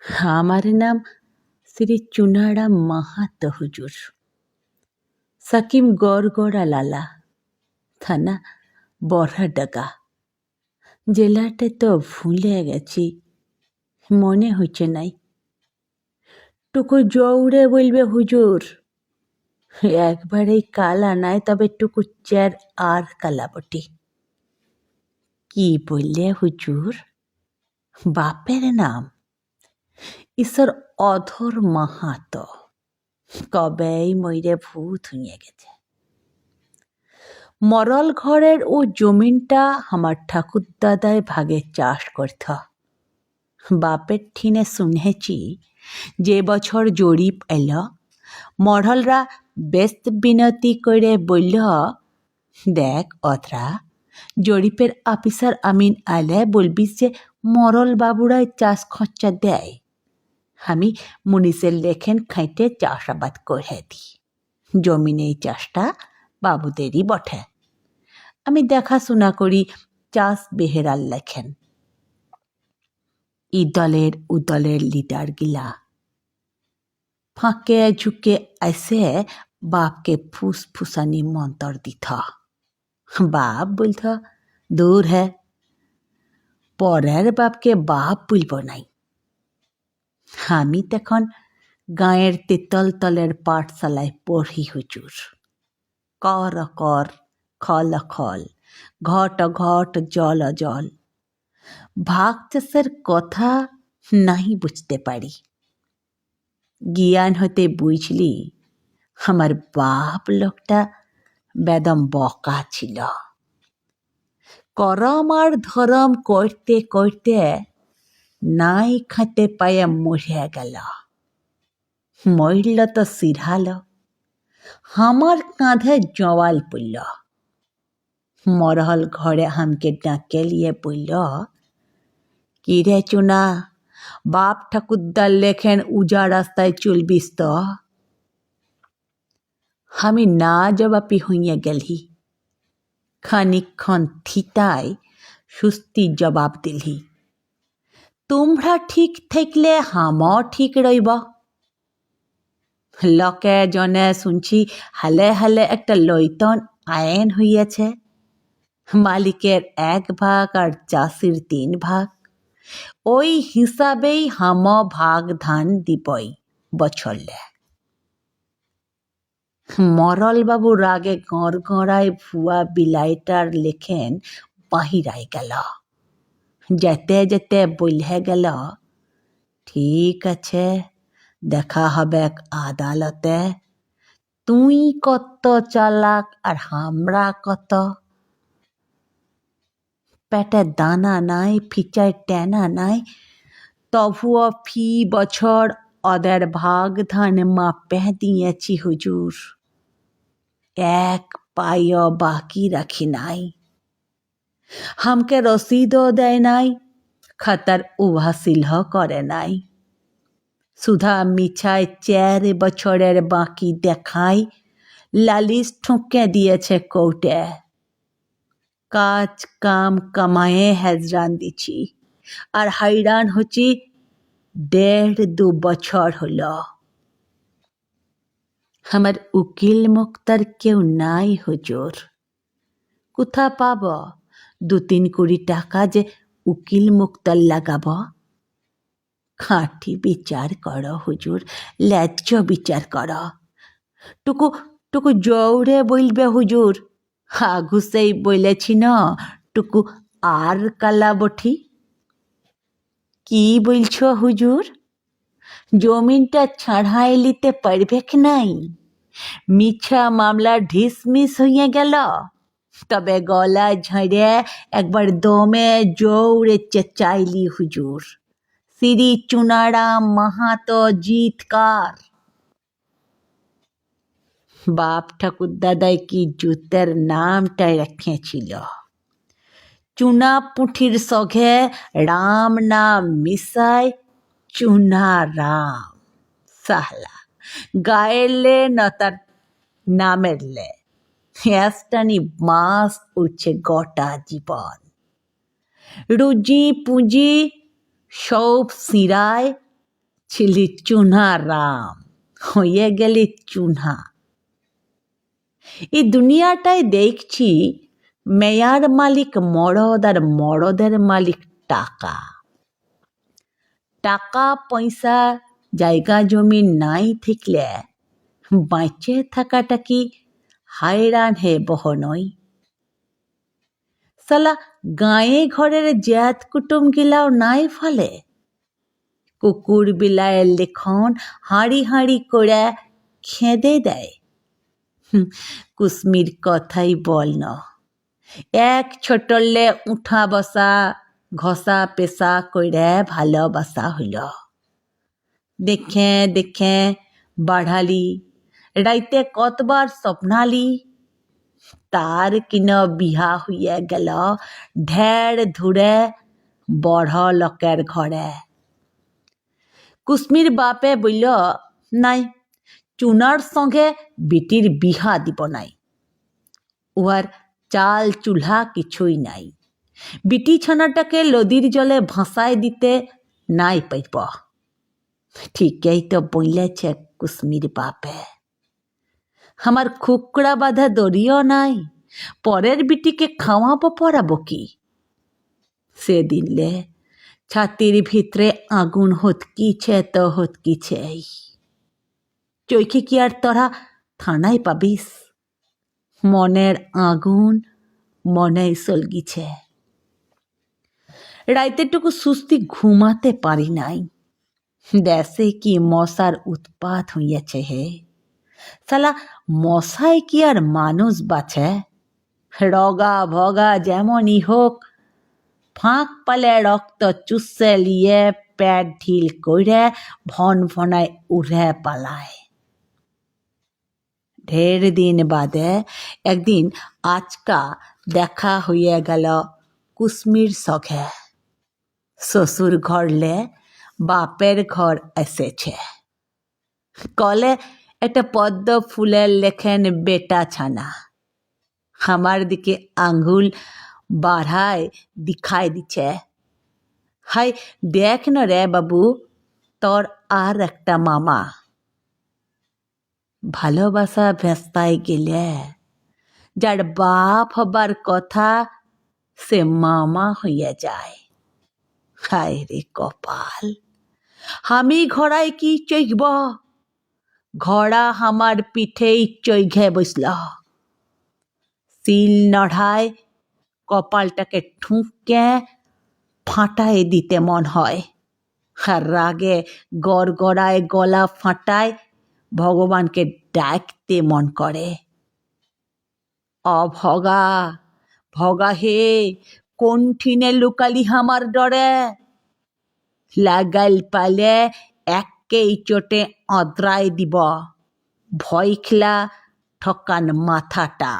আমার নাম শ্রী চুনারাম মাহাতো হুজুর। সাকিম গড়গড়া লালা, থানা বড়াডাঙ্গা। জেলাটা তো ভুলে গেছি, মনে হচ্ছে নাই। টুকু জৌড়ে বলবে হুজুর, একবারেই কালা নাই, তবে টুকু চের আর কালা বটি। কি বললে হুজুর? বাপের নাম ঈশ্বর অধর মাহাতো, কবেই মইরে ভূত হইয়া গেছে। মরল ঘরের ও জমিনটা আমার ঠাকুর দাদায় ভাগে চাষ করত। বাপের ঠিনে শুনেছি যে বছর জরিপ এল, মরলরা বেস্ত বিনতি করে বলল, দেখ অতরা, জরিপের অফিসার আমিন আলে বলবিস যে মরল বাবুরাই চাষ খরচা দেয়, আমি মুনিসের লেখেন খাইতে চাষাবাদ করে দিই। জমিনে এই চাষটা বাবুদেরই বটে, আমি দেখাশোনা করি, চাষ বেহেরাল লেখেন। ইদলের উদলের লিডার গিলা ফাঁকে ঝুঁকে এসে বাপকে ফুসফুসানি মন্তর দিত। বাপ বলত, দূর হ্যাঁ, পরের বাপকে বাপ বলব নাই। আমি তখন গাঁয়ের তেতল তলের পাঠশালায় পড়ি হুজুর। কর কর, খল খল, ঘট ঘট, জল জল। ভাগ চাষের কথা নাই বুঝতে পারি। জ্ঞান হতে বুঝলি আমার বাপ লোকটা বেদম বকা ছিল। করম আর ধরম করতে করতে নাই খাতে পায়ে মরে গেল। মরল তো সিরহাল, আমার কাঁধে জওয়াল পড়ল। মরহল ঘরে হামকে ডাকে লিয়ে বলল, কি রে চুনা, বাপ ঠাকুরদার লেখেন উজা রাস্তায় চলবিস তো? আমি না জবাবি হইয়া গেলি। খানিকক্ষণ থিতায় সুস্তি জবাব দিলি, তোমরা ঠিক থাকলে হামও ঠিক রইব। লকে জনে শুনছি হালে হালে একটা লইতন আইন হইয়াছে, মালিকের 1 ভাগ আর চাষির 3 ভাগ। ওই হিসাবেই হাম ভাগ ধান দিবই বছরলে। মরল বাবু রাগে গড়গড়ায় ভুয়া বিলাইটার লেখেন বাহিরাই গেল। যেতে যেতে বলহে গেল, ঠিক আছে, দেখা হবে আদালতে, তুই কত চালাক আর আমরা কত। পেটে দানা নাই, ফিচায় টেনা নাই, তবুও ফি বছর ওদের ভাগ ধান মাপে দিয়েছি হুজুর, 1 পাইও বাকি রাখি নাই। হামকে রসিদও দেয় নাই, খাতার উভাসিলহ করে নাই। সুধা মিছায় 4 বছরের বাকি দেখাই লালিশ ঠুকে দিয়েছে কোর্টে। কাজ কাম কামায়ে হেজরান দিছি, আর হাইরান হচ্ছি 1.5-2 বছর হল। আমার উকিল মুক্তার কেউ নাই হুজুর। কোথা পাব 2-3 কোটি টাকা যে উকিল মুক্তার লাগাব? খাঁটি বিচার কর হুজুর, ন্যায্য বিচার কর। টুকু টুকু জৌড়ে বলবে হুজুর, হাগুসেই বলেছি না, টুকু আর কালা বঠি। কি বলছ হুজুর? জমিনটা ছাড়াই লিতে পারবে কি নাই? মিছা মামলা ঢিসমিস হইয়া গেল, তবে গলা ঝাড়ে একবার দমে জৌড়ে চেঁচাইলি হুজুর, শ্রী চুনারাম মাহাতো জিতকার। বাপ ঠাকুর দাদাই কি জুতের নামটাই রেখেছিল। চুনা পুঁঠির সঘে রাম নাম মিশায় চুনারাম। সাহলা গায়েলে না তার নামের লে, হ্যাঁসটানি মাস উঠছে গোটা জীবন। রুজি পুঁজি সব সিরায় ছিলি চুনা রাম, হয়ে গেলি চুনা। এই দুনিয়াটায় দেখছি মেয়ার মালিক মরদ আর মরদের মালিক টাকা। টাকা পয়সা জায়গা জমি নাই থাকলে বাঁচে থাকাটা কি হায়রান হে বহনই। সালা গাঁয়ে ঘরের জ্যাত কুটুম গিলাও নাই ফলে, কুকুর বিলায়ের লেখন হাঁড়ি হাঁড়ি করে খেদে দেয়। কুসমির কথাই বল ন, এক ছোটলে উঠা বসা ঘষা পেশা করে ভালোবাসা হইল। দেখে দেখে বাড়ালি, রাইতে কতবার স্বপ্নালি, তার কিন বিহা হইয়া গেল ঢের ধুরে বড় লোকের ঘরে। কুসমির বাপে বলল, নাই, চুনার সঙ্গে বিটির বিহা দিব নাই। উহার চাল চুল্হা কিছুই নাই, বিটি ছানাটাকে নদীর জলে ভাসায় দিতে নাই পাইব। ঠিকই তো বললেছে কুসমির বাপে। আমার খুকড়া বাঁধা দড়িও নাই, পরের বিটিকে খাওয়াবো পরাবো কি। সেদিনলে ছাতির ভিতরে আগুন হতকিছে তো হতকিছেই। চৈখে কি আর তোরা থানায় পাবিস? মনের আগুন মনেই সলগিছে। রাইতেটুকু সুস্তি ঘুমাতে পারি নাই। দেশে কি মশার উৎপাত হইয়াছে হে। সালা মশায় কি আর মানুষ বাছে? রগা ভগা যেমনই হোক, ফাঁক পালে রক্ত চুষে লিয়ে পেট ঢিল করে ভন ভনায় উড়ে পালায়। ঢের দিন বাদে একদিন আচকা দেখা হইয়া গেল কুসমির সঙ্গে। শ্বশুর ঘরলে বাপের ঘর এসেছে। কলে একটা পদ্ম ফুলের লেখেন বেটা ছানা। আমার দিকে আঙ্গুল বাড়ায় দিখাই দিচ্ছে, হাই দেখ ন রে বাবু, তোর আর একটা মামা। ভালোবাসা ভেস্তায় গেলে যার বাপ হবার কথা সে মামা হইয়া যায়। হায় রে কপাল, আমি ঘোড়ায় কি চৈখব? ঘোড়া আমার পিঠেই চৈঘে বসল। শিল নড়ায় কপালটাকে ঠুঁকে ফাটায় দিতে মন হয়, আর রাগে গড়গড়ায় গলা ফাটায় ভগবানকে ডাকতে মন করে। অভগা ভগা হে, কোনঠিনে লুকালি হামার ডরে? লাগাইল পালে একেই চোটে অদ্রায় দিব, ভয় খিলা ঠকান মাথাটা।